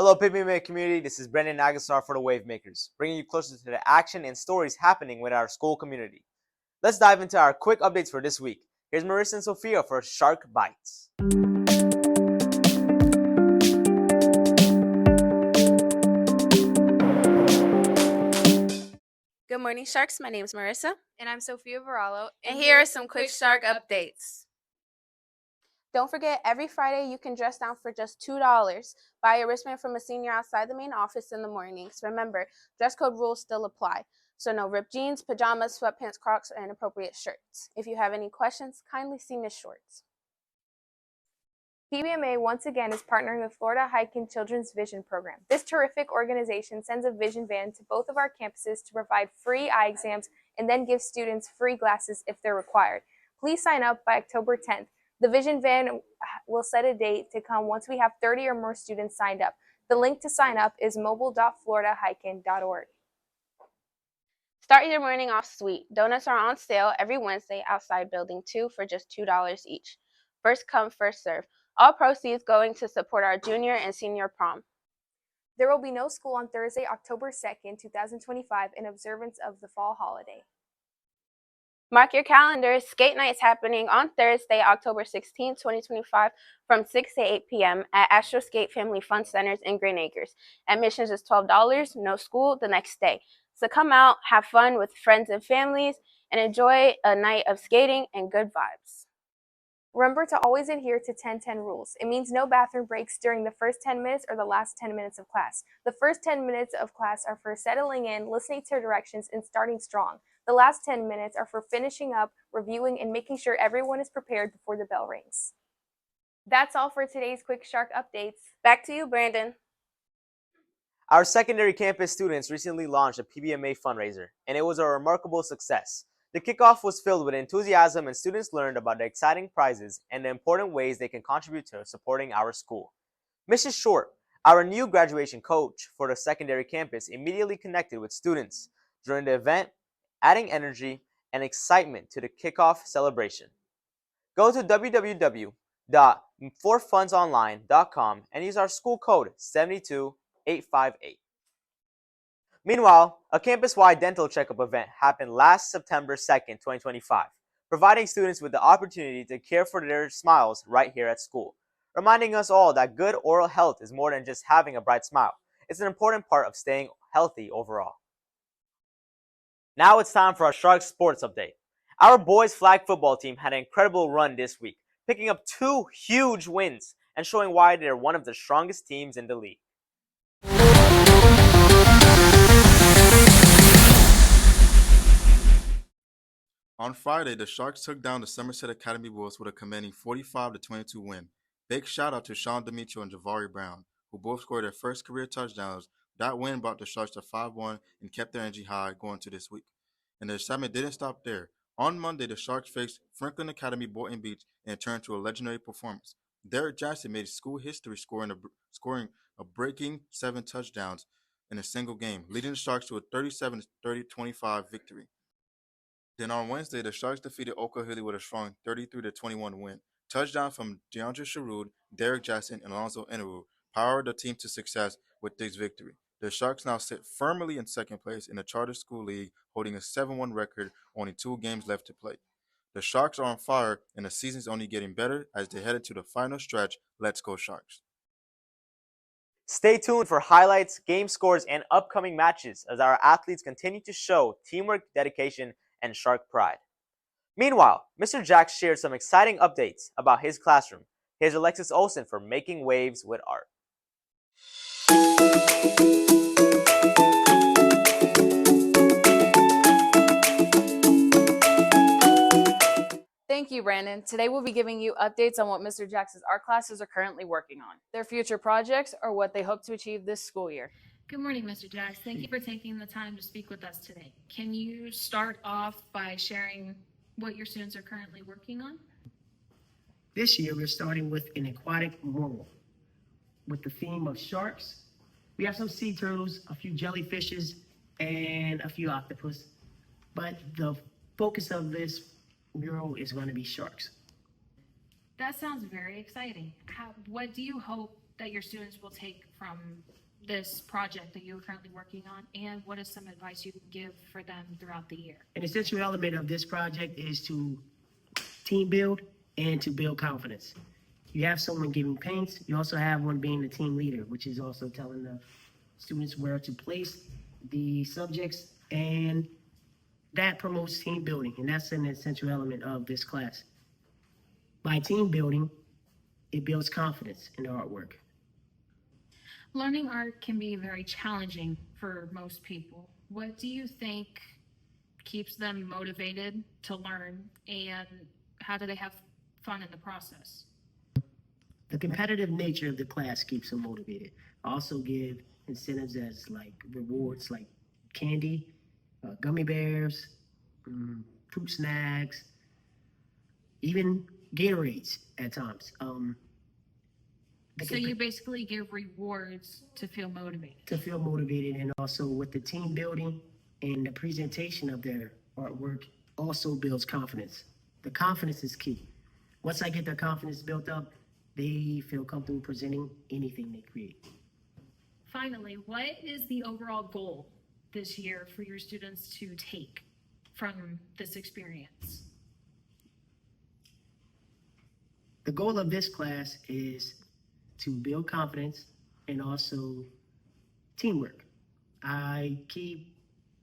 Hello, PBMA community. This is Brendan Agasar for the Wave Makers, bringing you closer to the action and stories happening with our school community. Let's dive into our quick updates for this week. Here's Marissa and Sophia for Shark Bites. Good morning, Sharks. My name is Marissa. And I'm Sophia Varallo. And here are some quick Shark updates. Don't forget, every Friday you can dress down for just $2. Buy a wristband from a senior outside the main office in the mornings. Remember, dress code rules still apply. So no ripped jeans, pajamas, sweatpants, Crocs, or inappropriate shirts. If you have any questions, kindly see Ms. Shorts. PBMA once again is partnering with Florida Hiking Children's Vision Program. This terrific organization sends a vision van to both of our campuses to provide free eye exams and then give students free glasses if they're required. Please sign up by October 10th. The vision van will set a date to come once we have 30 or more students signed up. The link to sign up is mobile.floridahiking.org. Start your morning off sweet. Donuts are on sale every Wednesday outside Building 2 for just $2 each. First come, first serve. All proceeds going to support our junior and senior prom. There will be no school on Thursday, October 2nd, 2025 in observance of the fall holiday. Mark your calendars. Skate night is happening on Thursday, October 16, 2025 from 6 to 8 p.m. at Astro Skate Family Fun Centers in Green Acres. Admissions is $12, no school the next day. So come out, have fun with friends and families, and enjoy a night of skating and good vibes. Remember to always adhere to 10-10 rules. It means no bathroom breaks during the first 10 minutes or the last 10 minutes of class. The first 10 minutes of class are for settling in, listening to directions, and starting strong. The last 10 minutes are for finishing up, reviewing, and making sure everyone is prepared before the bell rings. That's all for today's Quick Shark updates. Back to you, Brandon. Our secondary campus students recently launched a PBMA fundraiser, and it was a remarkable success. The kickoff was filled with enthusiasm, and students learned about the exciting prizes and the important ways they can contribute to supporting our school. Mrs. Short, our new graduation coach for the secondary campus, immediately connected with students during the event, adding energy and excitement to the kickoff celebration. Go to www.forfundsonline.com and use our school code 72858. Meanwhile, a campus-wide dental checkup event happened last September 2nd, 2025, providing students with the opportunity to care for their smiles right here at school, reminding us all that good oral health is more than just having a bright smile. It's an important part of staying healthy overall. Now it's time for our Sharks sports update. Our boys flag football team had an incredible run this week, picking up 2 huge wins and showing why they're one of the strongest teams in the league. On Friday, the Sharks took down the Somerset Academy Wolves with a commanding 45-22 win. Big shout out to Sean Demetrio and Javari Brown, who both scored their first career touchdowns. That win brought the Sharks to 5-1 and kept their energy high going to this week. And the excitement didn't stop there. On Monday, the Sharks faced Franklin Academy Boynton Beach and turned to a legendary performance. Derek Jackson made school history scoring a breaking 7 touchdowns in a single game, leading the Sharks to a 37-30-25 victory. Then on Wednesday, the Sharks defeated Oklahoma with a strong 33-21 win. Touchdown from DeAndre Sherwood, Derek Jackson, and Alonzo Eneru powered the team to success with this victory. The Sharks now sit firmly in second place in the Charter School League, holding a 7-1 record, only 2 games left to play. The Sharks are on fire, and the season's only getting better as they head into the final stretch. Let's go Sharks. Stay tuned for highlights, game scores, and upcoming matches as our athletes continue to show teamwork, dedication, and Shark pride. Meanwhile, Mr. Jack shared some exciting updates about his classroom. Here's Alexis Olsen for Making Waves with Art. Thank you, Brandon. Today we'll be giving you updates on what Mr. Jackson's art classes are currently working on, their future projects, or what they hope to achieve this school year. Good morning, Mr. Jacks. Thank you for taking the time to speak with us today. Can you start off by sharing what your students are currently working on? This year, we're starting with an aquatic mural with the theme of sharks. We have some sea turtles, a few jellyfishes, and a few octopus. But the focus of this mural is going to be sharks. That sounds very exciting. What do you hope that your students will take from this project that you're currently working on, and what is some advice you can give for them throughout the year? An essential element of this project is to team build and to build confidence. You have someone giving paints, you also have one being the team leader, which is also telling the students where to place the subjects, and that promotes team building, and that's an essential element of this class. By team building, it builds confidence in the artwork. Learning art can be very challenging for most people. What do you think keeps them motivated to learn, and how do they have fun in the process? The competitive nature of the class keeps them motivated. I also give incentives as like rewards like candy, gummy bears, fruit snacks, even Gatorades at times. So you basically give rewards to feel motivated. To feel motivated, and also with the team building and the presentation of their artwork also builds confidence. The confidence is key. Once I get their confidence built up, they feel comfortable presenting anything they create. Finally, what is the overall goal this year for your students to take from this experience? The goal of this class is to build confidence and also teamwork. I keep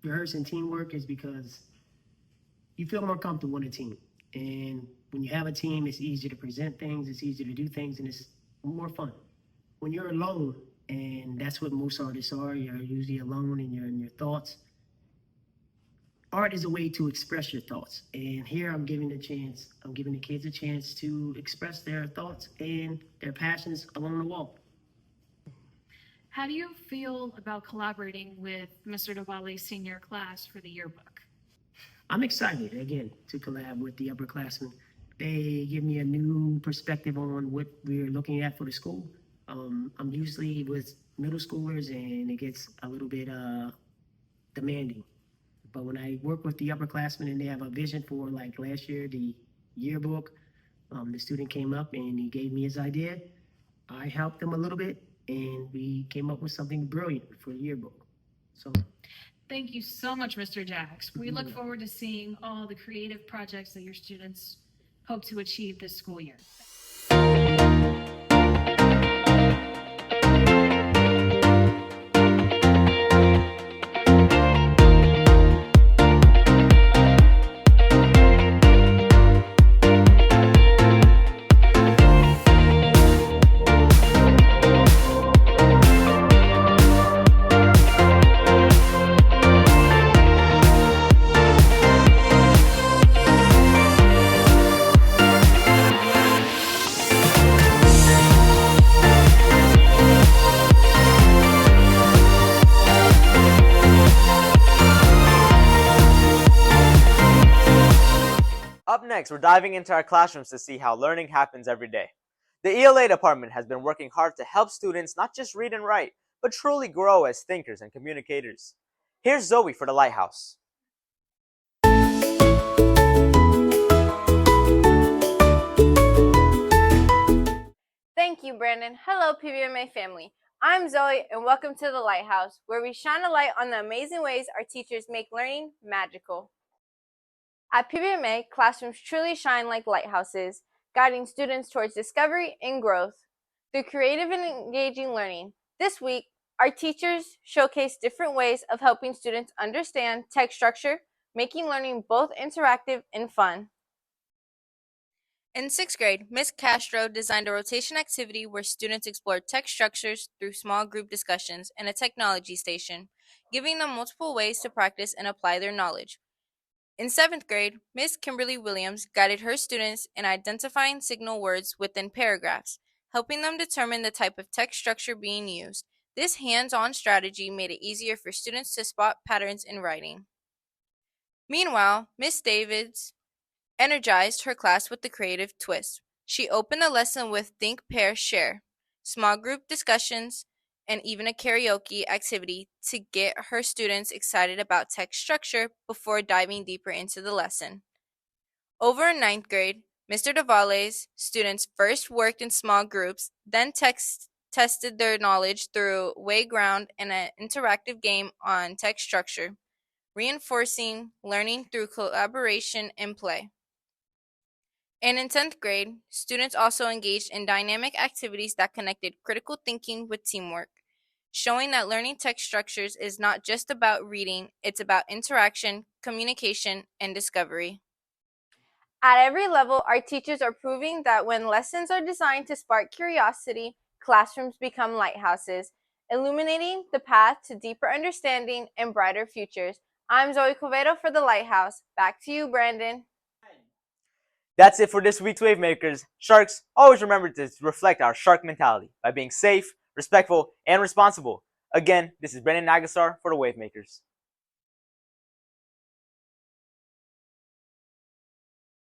rehearsing teamwork is because you feel more comfortable in a team. And when you have a team, it's easier to present things, it's easier to do things, and it's more fun. When you're alone, and that's what most artists are, you're usually alone and you're in your thoughts. Art is a way to express your thoughts. And here I'm giving the kids a chance to express their thoughts and their passions along the wall. How do you feel about collaborating with Mr. Duvali's senior class for the yearbook? I'm excited, again, to collab with the upperclassmen. They give me a new perspective on what we're looking at for the school. I'm usually with middle schoolers and it gets a little bit demanding. But when I work with the upperclassmen and they have a vision for, like last year, the yearbook, the student came up and he gave me his idea. I helped him a little bit and we came up with something brilliant for the yearbook. So thank you so much, Mr. Jacks. We look forward to seeing all the creative projects that your students hope to achieve this school year. Up next, we're diving into our classrooms to see how learning happens every day. The ELA department has been working hard to help students not just read and write, but truly grow as thinkers and communicators. Here's Zoe for the Lighthouse. Thank you, Brandon. Hello, PBMA family. I'm Zoe, and welcome to the Lighthouse, where we shine a light on the amazing ways our teachers make learning magical. At PBMA, classrooms truly shine like lighthouses, guiding students towards discovery and growth. Through creative and engaging learning, this week, our teachers showcase different ways of helping students understand text structure, making learning both interactive and fun. In 6th grade, Ms. Castro designed a rotation activity where students explored text structures through small group discussions and a technology station, giving them multiple ways to practice and apply their knowledge. In 7th grade, Ms. Kimberly Williams guided her students in identifying signal words within paragraphs, helping them determine the type of text structure being used. This hands-on strategy made it easier for students to spot patterns in writing. Meanwhile, Ms. Davids energized her class with the creative twist. She opened the lesson with Think, Pair, Share, small group discussions, and even a karaoke activity to get her students excited about text structure before diving deeper into the lesson. Over in 9th grade, Mr. Duvali's students first worked in small groups, then text tested their knowledge through Wayground and an interactive game on text structure, reinforcing learning through collaboration and play. And in 10th grade, students also engaged in dynamic activities that connected critical thinking with teamwork, showing that learning text structures is not just about reading, it's about interaction, communication, and discovery. At every level, our teachers are proving that when lessons are designed to spark curiosity, classrooms become lighthouses, illuminating the path to deeper understanding and brighter futures. I'm Zoe Covedo for The Lighthouse. Back to you, Brandon. That's it for this week's Wavemakers. Sharks, always remember to reflect our shark mentality by being safe, respectful, and responsible. Again, this is Brendan Nagasar for the Wavemakers.